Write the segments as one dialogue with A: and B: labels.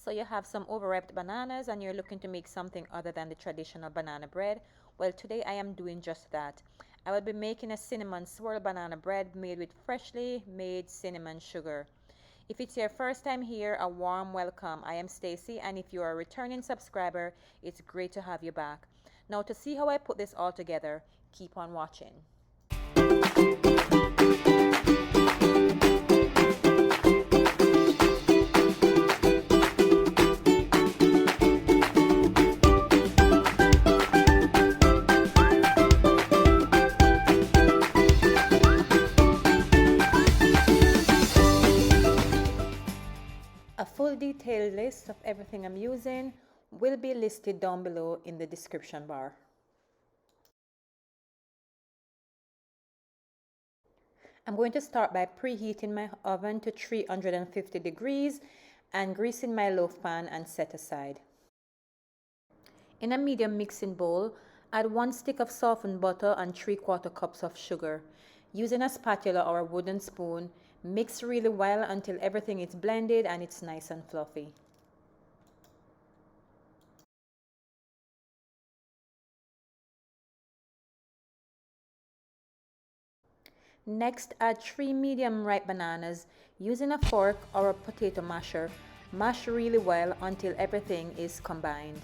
A: So you have some overripe bananas and you're looking to make something other than the traditional banana bread. Well, today I am doing just that. I will be making a cinnamon swirl banana bread made with freshly made cinnamon sugar. If it's your first time here, a warm welcome. I am Stacy, and if you are a returning subscriber, it's great to have you back. Now, to see how I put this all together, keep on watching. A full detailed list of everything I'm using will be listed down below in the description bar. I'm going to start by preheating my oven to 350 degrees and greasing my loaf pan and set aside. In a medium mixing bowl, add 1 stick of softened butter and 3/4 cups of sugar. Using a spatula or a wooden spoon, mix really well until everything is blended and it's nice and fluffy. Next, add 3 medium ripe bananas. Using a fork or a potato masher, mash really well until everything is combined.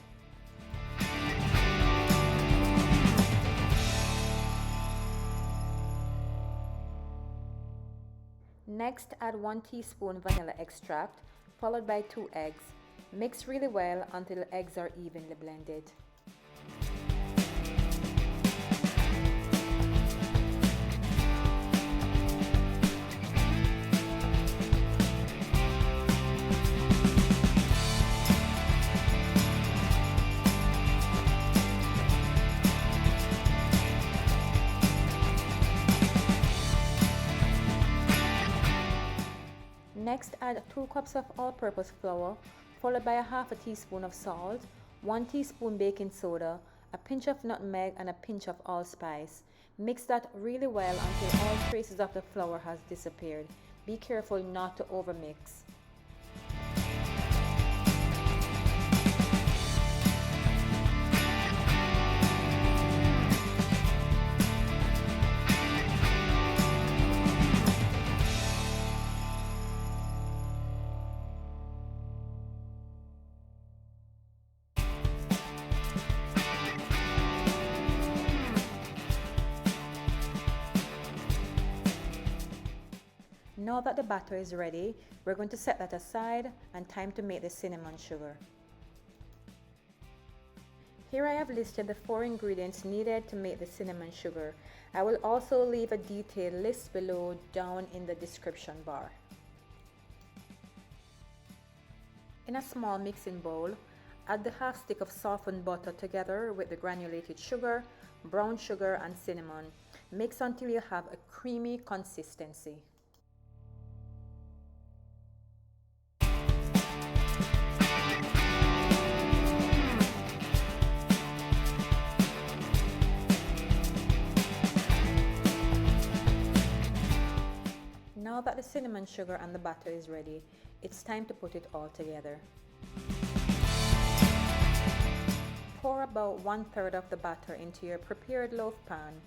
A: Next, add 1 teaspoon vanilla extract, followed by 2 eggs. Mix really well until the eggs are evenly blended. Next, add 2 cups of all-purpose flour, followed by a half a teaspoon of salt, 1 teaspoon baking soda, a pinch of nutmeg, and a pinch of allspice. Mix that really well until all traces of the flour has disappeared. Be careful not to overmix. Now that the batter is ready, we're going to set that aside and time to make the cinnamon sugar. Here I have listed the 4 ingredients needed to make the cinnamon sugar. I will also leave a detailed list below down in the description bar. In a small mixing bowl, add the half stick of softened butter together with the granulated sugar, brown sugar, and cinnamon. Mix until you have a creamy consistency. Now that the cinnamon sugar and the batter is ready, it's time to put it all together. Pour about 1/3 of the batter into your prepared loaf pan.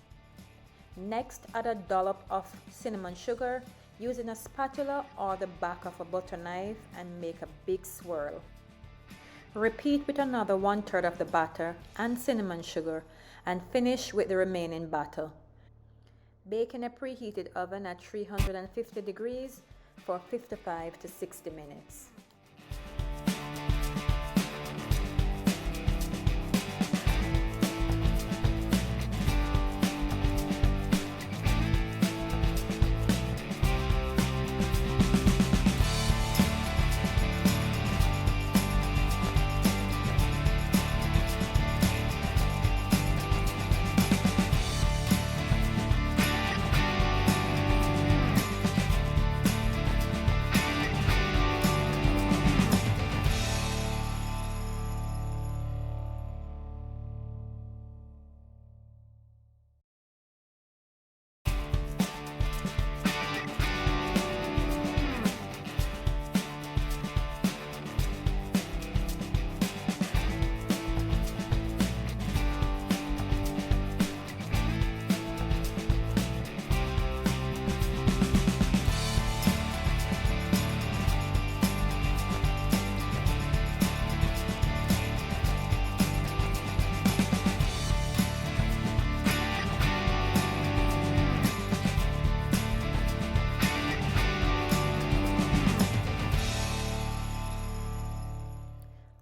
A: Next, add a dollop of cinnamon sugar using a spatula or the back of a butter knife and make a big swirl. Repeat with another 1/3 of the batter and cinnamon sugar and finish with the remaining batter. Bake in a preheated oven at 350 degrees for 55 to 60 minutes.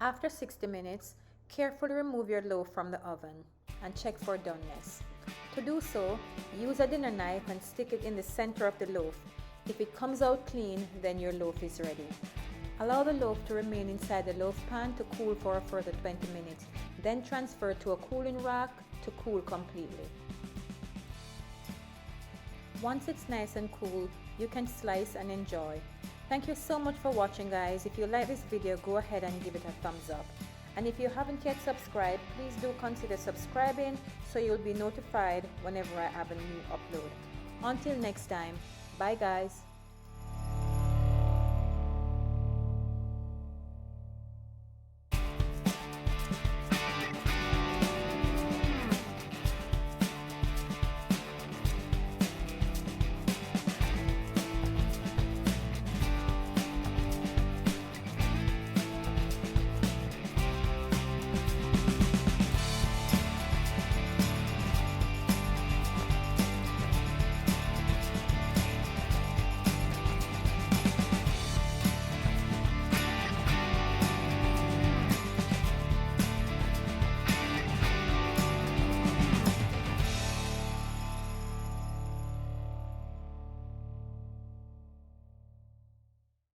A: After 60 minutes, carefully remove your loaf from the oven and check for doneness. To do so, use a dinner knife and stick it in the center of the loaf. If it comes out clean, then your loaf is ready. Allow the loaf to remain inside the loaf pan to cool for a further 20 minutes, then transfer to a cooling rack to cool completely. Once it's nice and cool, you can slice and enjoy. Thank you so much for watching, guys. If you like this video, go ahead and give it a thumbs up. And if you haven't yet subscribed, please do consider subscribing so you'll be notified whenever I have a new upload. Until next time, bye guys.